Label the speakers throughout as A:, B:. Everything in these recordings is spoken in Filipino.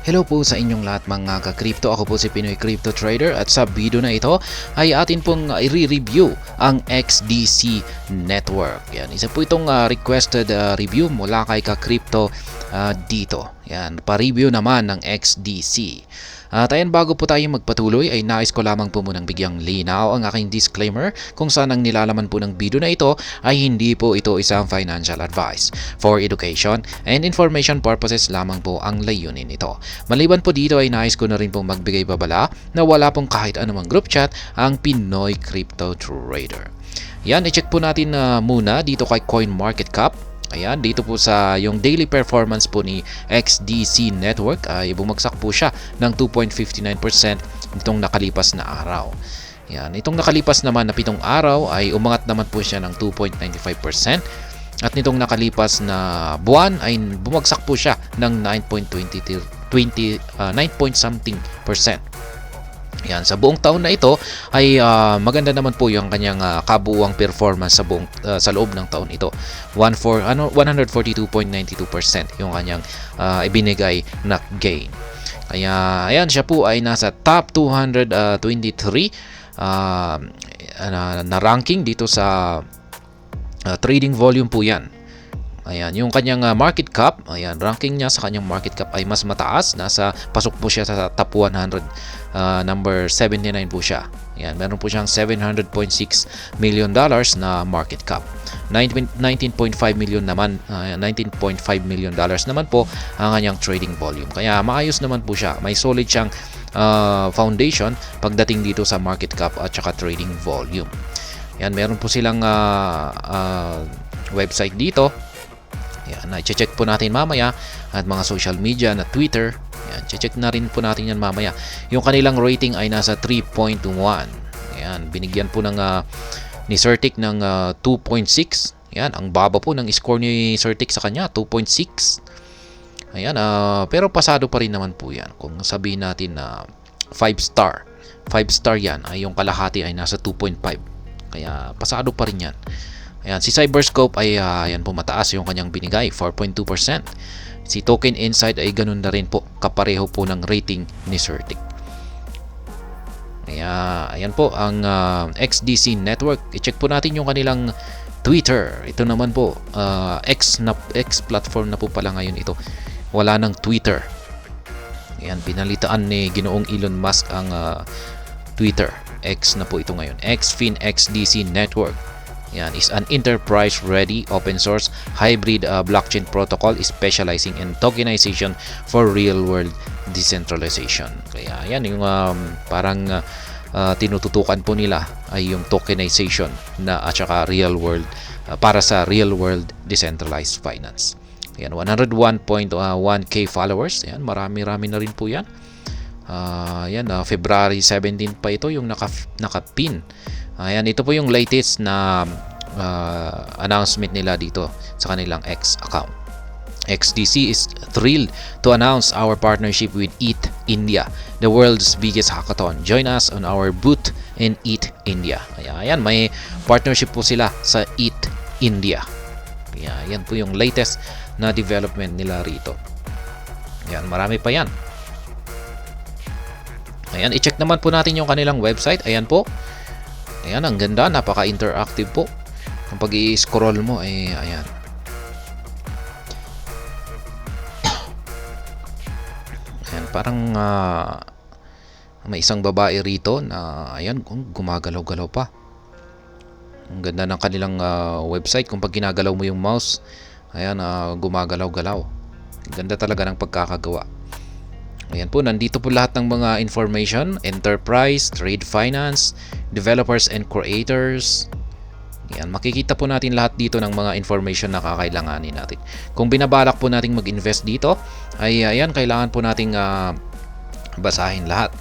A: Hello po sa inyong lahat mga ka-crypto. Ako po si Pinoy Crypto Trader at sa video na ito ay atin pong i-review ang XDC Network. Yan, isa po itong requested review mula kay ka-crypto dito. Yan, pa-review naman ng XDC. At ayan, bago po tayo magpatuloy ay nais ko lamang po munang bigyang linaw ang aking disclaimer kung saan ang nilalaman po ng video na ito ay hindi po ito isang financial advice. For education and information purposes lamang po ang layunin nito. Maliban po dito ay nais ko na rin pong magbigay babala na wala pong kahit anumang group chat ang Pinoy Crypto Trader. Yan, i-check po natin muna dito kay CoinMarketCap. Ayan, dito po sa yung daily performance po ni XDC Network ay bumagsak po siya ng 2.59% nitong nakalipas na araw. Ayan, itong nakalipas naman na 7 araw ay umangat naman po siya ng 2.95%. At nitong nakalipas na buwan ay bumagsak po siya ng 9.something%. Yan, sa buong taon na ito ay maganda naman po yung kanyang kabuuang performance sa loob ng taon ito. 142.92% yung kanyang ibinigay na gain. Kaya ayan, siya po ay nasa top 223 na ranking dito sa trading volume po yan. Ayan, yung kanyang market cap, ayan, ranking niya sa kanyang market cap ay mas mataas. Pasok po siya sa top 100, number 79 po siya. Ayan, meron po siyang $700.6 million na market cap. 19.5 million naman, $19.5 million naman po ang kanyang trading volume. Kaya maayos naman po siya. May solid siyang foundation pagdating dito sa market cap at saka trading volume. Ayan, meron po silang website dito. Yan, i-check po natin mamaya at mga social media na Twitter. Yan, check na rin po natin yan mamaya. Yung kanilang rating ay nasa 3.1. Yan, binigyan po ng ni Certic ng 2.6. Yan, ang baba po ng score ni Certic sa kanya, 2.6. Ayan, pero pasado pa rin naman po yan. Kung sabihin natin na 5 star. 5 star yan, ay yung kalahati ay nasa 2.5. Kaya pasado pa rin yan. Ayan, si Cyberscope ay ayan po, mataas yung kanyang binigay, 4.2%. Si Token Insight ay ganun na rin po, kapareho po ng rating ni Certic. Kaya ayan po ang XDC Network. I-check po natin yung kanilang Twitter. Ito naman po, X platform na po pala ngayon ito. Wala nang Twitter. Ayan, pinalitaan ni Ginoong Elon Musk ang Twitter. X na po ito ngayon. XFin XDC Network. Yan is an enterprise-ready open-source hybrid blockchain protocol specializing in tokenization for real-world decentralization. Kaya yan yung parang tinututukan po nila ay yung tokenization na at saka real-world para sa real-world decentralized finance. Yan, 101.1k followers. Yan, marami-rami na rin po yan. February 17 pa ito yung naka-pin. Ayan, ito po yung latest na announcement nila dito sa kanilang X account. XDC is thrilled to announce our partnership with ETH India, the world's biggest hackathon. Join us on our booth in ETH India. Ayan, may partnership po sila sa ETH India. Ayan po yung latest na development nila rito. Ayan, marami pa yan. Ayan, i-check naman po natin yung kanilang website. Ayan po. Ayan, ang ganda, napaka-interactive po. Kapag i-scroll mo, ayan. Ayan, parang may isang babae rito na, ayan, gumagalaw-galaw pa. Ang ganda ng kanilang website. Kung pag ginagalaw mo yung mouse, ayan, gumagalaw-galaw. Ganda talaga ng pagkakagawa. Ayan po, nandito po lahat ng mga information, enterprise, trade finance, developers and creators. Ayan, makikita po natin lahat dito ng mga information na kakailanganin natin. Kung binabalak po nating mag-invest dito, ay ayan, kailangan po nating basahin lahat.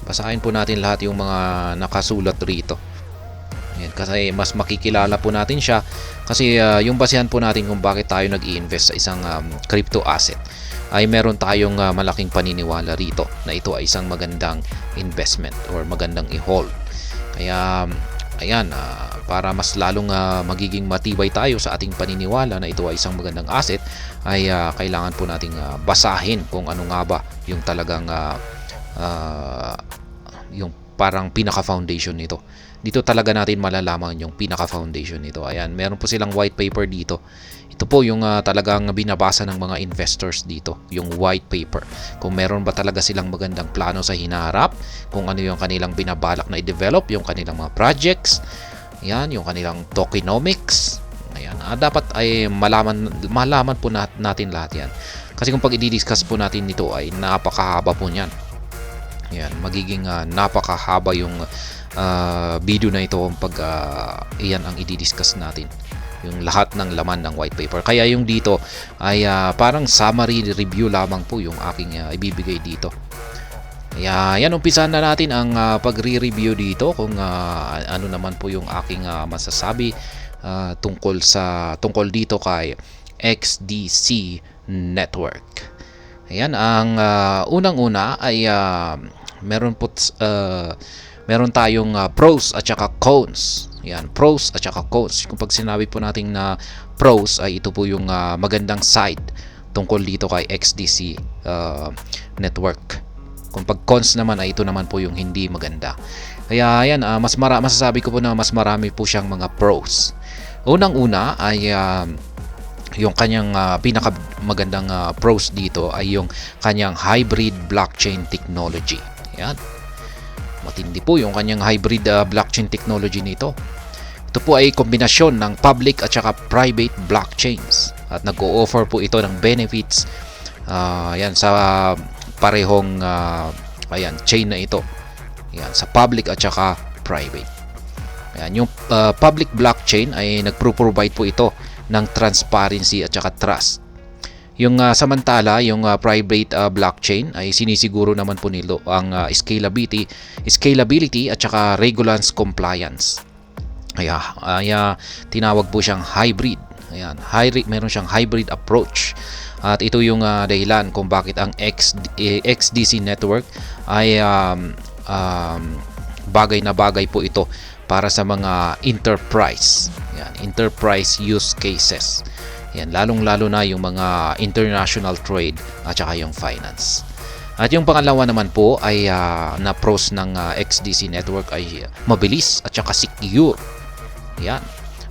A: Basahin po natin lahat yung mga nakasulat rito. Ayan, kasi mas makikilala po natin siya kasi yung basehan po natin kung bakit tayo nag-i-invest sa isang crypto asset ay meron tayong malaking paniniwala rito na ito ay isang magandang investment or magandang i-hold. Kaya ayan, para mas lalong magiging matibay tayo sa ating paniniwala na ito ay isang magandang asset, ay kailangan po nating basahin kung ano nga ba yung talagang yung parang pinaka-foundation nito. Dito talaga natin malalaman yung pinaka-foundation nito. Ayan, meron po silang white paper dito. Ito po yung talagang binabasa ng mga investors dito, yung white paper. Kung meron ba talaga silang magandang plano sa hinaharap, kung ano yung kanilang binabalak na i-develop, yung kanilang mga projects, ayan, yung kanilang tokenomics. Ayan, dapat ay malaman po natin lahat yan. Kasi kung pag i-discuss po natin nito ay napakahaba po niyan. Ayan, magiging napakahaba yung video na ito pag iyan ang i-discuss natin. Yung lahat ng laman ng white paper. Kaya yung dito ay parang summary review lamang po yung aking ibibigay dito. Kaya yan, umpisahan na natin ang pagre-review dito kung ano naman po yung aking masasabi tungkol dito kay XDC Network. Ayan, ang unang-una ay meron tayong pros at saka cons. Ayan, pros at saka cons. Kung pag sinabi po natin na pros ay ito po yung magandang side tungkol dito kay XDC Network. Kung pag cons naman ay ito naman po yung hindi maganda. Kaya ayan, masasabi ko po na mas marami po siyang mga pros. Unang-una ay yung kanyang pinakamagandang pros dito ay yung kanyang hybrid blockchain technology. Ayan. Matindi po yung kanyang hybrid blockchain technology nito. Ito po ay kombinasyon ng public at saka private blockchains at nag-o-offer po ito ng benefits ayan, sa parehong chain na ito. Ayan, sa public at saka private. Ayan, yung public blockchain ay nagpro-provide po ito ng transparency at saka trust. Yung samantala, yung private blockchain ay sinisiguro naman po nilo ang scalability at saka regulance compliance. Kaya tinawag po siyang hybrid. Ayan, meron siyang hybrid approach. At ito yung dahilan kung bakit ang XDC network ay bagay na bagay po ito para sa mga enterprise. Ayan, enterprise use cases. Yan, lalong-lalo na yung mga international trade at saka yung finance. At yung pangalawa naman po ay na pros ng XDC network ay mabilis at saka secure. Yan.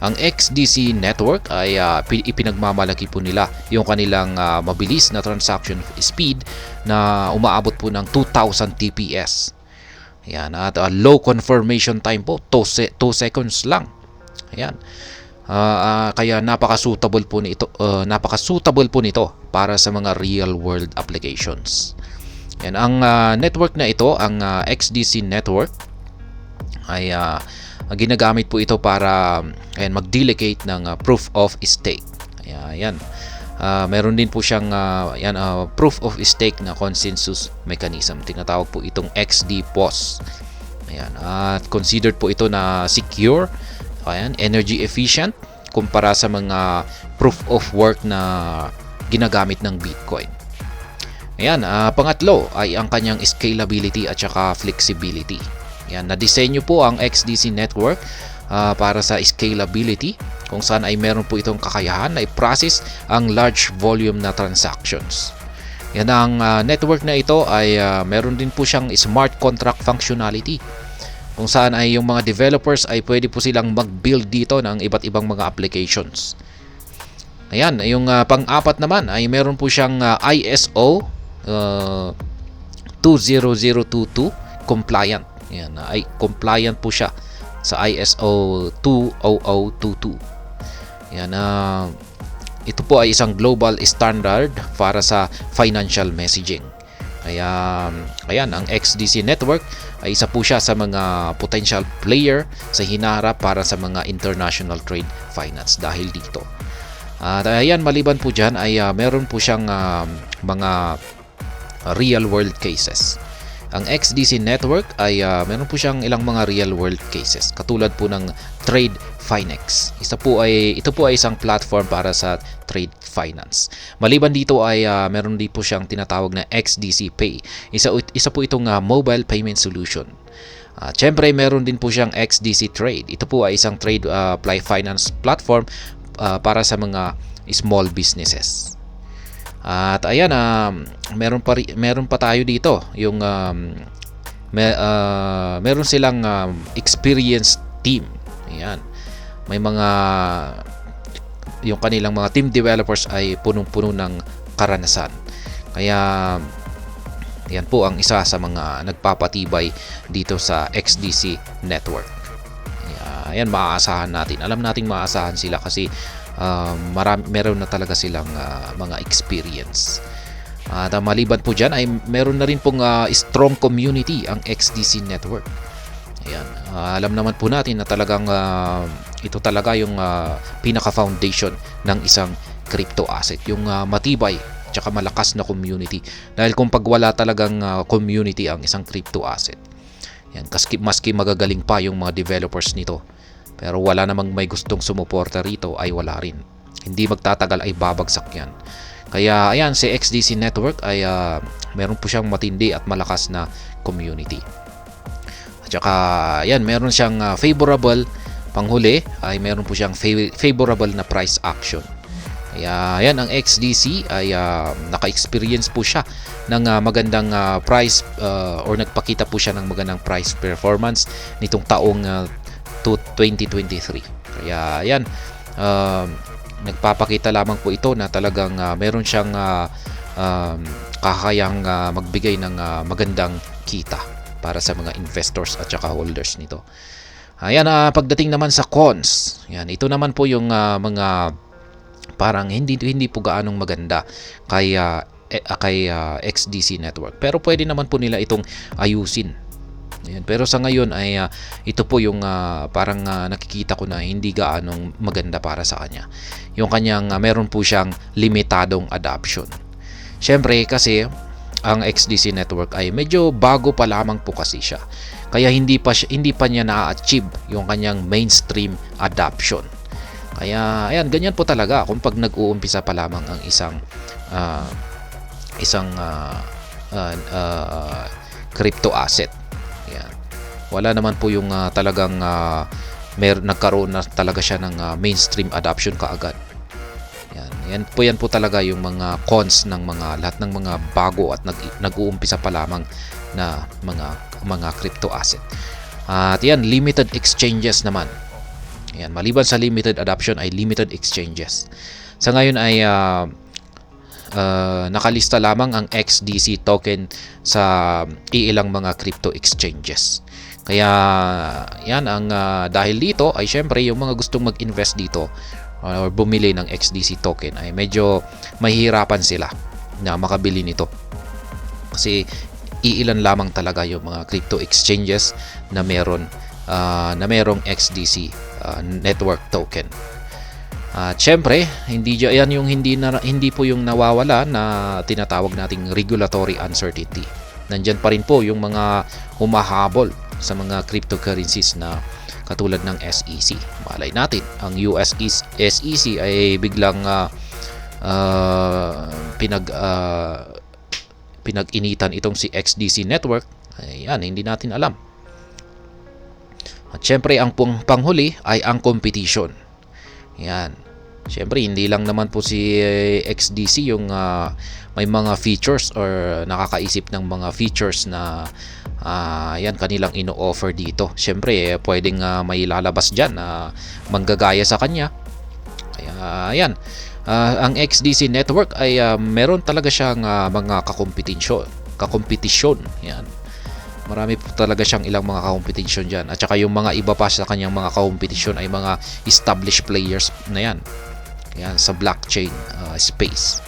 A: Ang XDC network ay ipinagmamalaki po nila yung kanilang mabilis na transaction speed na umaabot po ng 2000 TPS. Yan, at low confirmation time po, 2 seconds lang. Ayan. Kaya napaka-suitable po nito para sa mga real world applications. Yan, ang network na ito, ang XDC network ay ginagamit po ito para mag-delegate ng proof of stake. Ayan. Meron din po siyang proof of stake na consensus mechanism. Tinatawag po itong XDPOS. Ayan, at considered po ito na secure. Ayan, energy efficient kumpara sa mga proof of work na ginagamit ng Bitcoin. Ayan, pangatlo ay ang kanyang scalability at saka flexibility. Ayan, na-disenyo po ang XDC network para sa scalability, kung saan ay meron po itong kakayahan na i-process ang large volume na transactions. Yan, ang network na ito ay meron din po siyang smart contract functionality, kung saan ay yung mga developers ay pwede po silang mag-build dito ng iba't ibang mga applications. Ayan, yung pang-apat naman ay meron po siyang ISO 20022 compliant. Ayan, ay compliant po siya sa ISO 20022. Ayan, ito po ay isang global standard para sa financial messaging. Kaya, ayan, ang XDC network ay isa po siya sa mga potential player sa hinaharap para sa mga international trade finance dahil dito. At ayan, maliban po dyan ay meron po siyang mga real world cases. Ang XDC network ay meron po siyang ilang mga real world cases katulad po ng Trade Finex. Ito po ay isang platform para sa trade finance. Maliban dito ay meron din po siyang tinatawag na XDC Pay. Isa po itong mobile payment solution. Siyempre meron din po siyang XDC Trade. Ito po ay isang trade finance platform para sa mga small businesses. At ayan, meron pa tayo dito yung meron silang experienced team. Ayan. May mga yung kanilang mga team developers ay punong-puno ng karanasan. Kaya yan po ang isa sa mga nagpapatibay dito sa XDC network. Ayan, maaasahan natin. Alam nating maaasahan sila kasi meron na talaga silang mga experience. At maliban po dyan ay meron na rin pong strong community ang XDC network. Ayan, alam naman po natin na talagang ito talaga yung pinaka-foundation ng isang crypto asset, yung matibay tsaka malakas na community. Dahil kung pag wala talagang community ang isang crypto asset, yan, maski magagaling pa yung mga developers nito, pero wala namang may gustong sumuporta rito, ay wala rin. Hindi magtatagal ay babagsak yan. Kaya ayan, si XDC network ay meron po siyang matindi at malakas na community. At saka ayan, meron siyang favorable, panghuli ay meron po siyang favorable na price action. Kaya ayan, ang XDC ay naka-experience po siya ng magandang price or nagpakita po siya ng magandang price performance nitong taong 2023. Kaya ayan, nagpapakita lamang po ito na talagang meron siyang kakayang magbigay ng magandang kita para sa mga investors at saka holders nito. Ayan, pagdating naman sa cons, yan, ito naman po yung mga parang hindi po gaanong maganda kay XDC network. Pero pwede naman po nila itong ayusin. Ayan, pero sa ngayon ay ito po yung parang nakikita ko na hindi gaanong maganda para sa kanya. Yung kanyang meron po siyang limitadong adoption. Siyempre kasi ang XDC network ay medyo bago pa lamang po kasi siya. Kaya hindi pa niya na-achieve yung kanyang mainstream adoption. Kaya ayan, ganyan po talaga kung pag nag-uumpisa pa lamang ang isang crypto asset. Ayan. Wala naman po yung talagang nagkaroon na talaga siya ng mainstream adoption kaagad. Yan po talaga yung mga cons ng lahat ng mga bago at nag-uumpisa pa lamang na mga crypto asset. At yan, limited exchanges naman. Ayan, maliban sa limited adoption ay limited exchanges. Sa ngayon ay nakalista lamang ang XDC token sa iilang mga crypto exchanges. Kaya yan, ang dahil dito ay syempre yung mga gustong mag-invest dito or bumili ng XDC token ay medyo mahihirapan sila na makabili nito. Kasi iilan lamang talaga yung mga crypto exchanges na merong XDC network token. At syempre, hindi po yung nawawala na tinatawag nating regulatory uncertainty. Nandyan pa rin po yung mga humahabol sa mga cryptocurrencies na katulad ng SEC. Malay natin, ang US SEC ay biglang pinag-initan itong si XDC network. Ayan, hindi natin alam. At syempre, ang panghuli ay ang competition. Yan. Syempre, hindi lang naman po si XDC yung may mga features or nakakaisip ng mga features na yan kanilang ino-offer dito. Syempre, pwedeng may lalabas dyan na manggagaya sa kanya. Kaya yan. Ang XDC network ay meron talaga siyang mga kakompetisyon. Yan. Marami po talaga siyang ilang mga kakompetisyon dyan. At saka yung mga iba pa sa kanyang mga kakompetisyon ay mga established players na yan. Yan, sa blockchain space.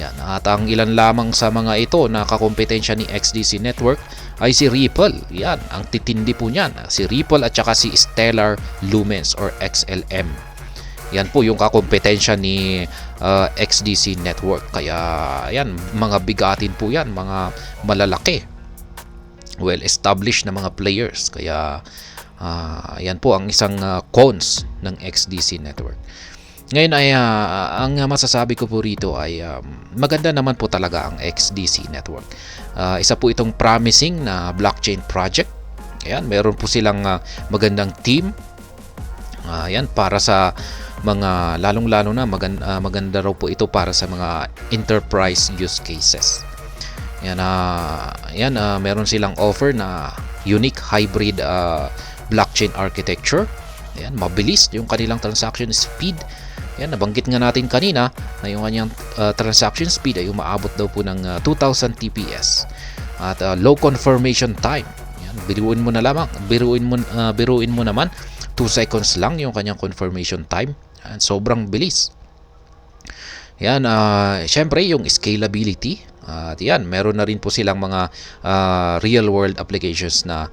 A: Yan. At ang ilan lamang sa mga ito na kakompetensya ni XDC Network ay si Ripple. Yan, ang titindi po niyan. Si Ripple at saka si Stellar Lumens or XLM. Yan po yung kakompetensya ni XDC Network. Kaya yan, mga bigatin po yan, mga malalaki, well-established na mga players. Kaya yan po ang isang cons ng XDC network. Ngayon ay ang masasabi ko po rito ay maganda naman po talaga ang XDC network. Isa po itong promising na blockchain project. Ayan, meron po silang magandang team. Ayan, para sa lalong-lalo na maganda raw po ito para sa mga enterprise use cases. Meron silang offer na unique hybrid blockchain architecture. Ayan, mabilis yung kanilang transaction speed. Ayan, nabanggit nga natin kanina na yung kanyang transaction speed ay umaabot daw po ng 2000 TPS at low confirmation time. Ayan, biruin mo naman 2 seconds lang yung kanyang confirmation time. Ayan, sobrang bilis. Yan, syempre yung scalability. At yan, meron na rin po silang mga real world applications na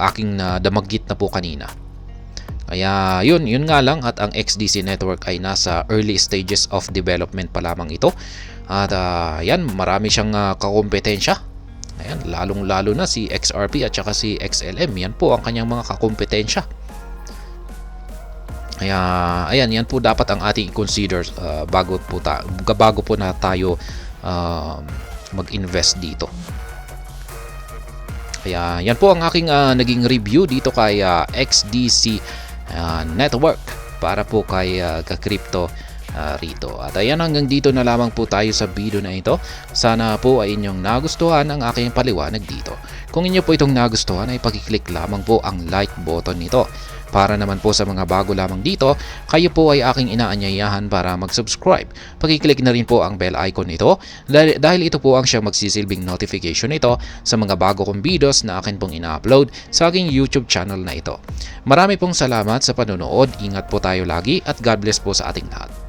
A: aking damaggit na po kanina. Kaya yun nga lang, at ang XDC network ay nasa early stages of development pa lamang ito. At yan, marami siyang kakompetensya. Ayan, lalong-lalo na si XRP at saka si XLM. Yan po ang kanyang mga kakompetensya. Kaya ayan, yan po dapat ang ating i-consider bago po na tayo mag-invest dito. Kaya yan po ang aking naging review dito kay XDC network para po kay ka-crypto rito. At ayan, hanggang dito na lamang po tayo sa video na ito. Sana po ay inyong nagustuhan ang aking paliwanag dito. Kung inyo po itong nagustuhan ay pag-click lamang po ang like button nito. Para naman po sa mga bago lamang dito, kayo po ay aking inaanyayahan para mag-subscribe. Pag-click na rin po ang bell icon nito dahil ito po ang siyang magsisilbing notification nito sa mga bago kong videos na akin pong ina-upload sa aking YouTube channel na ito. Marami pong salamat sa panonood, ingat po tayo lagi at God bless po sa ating lahat.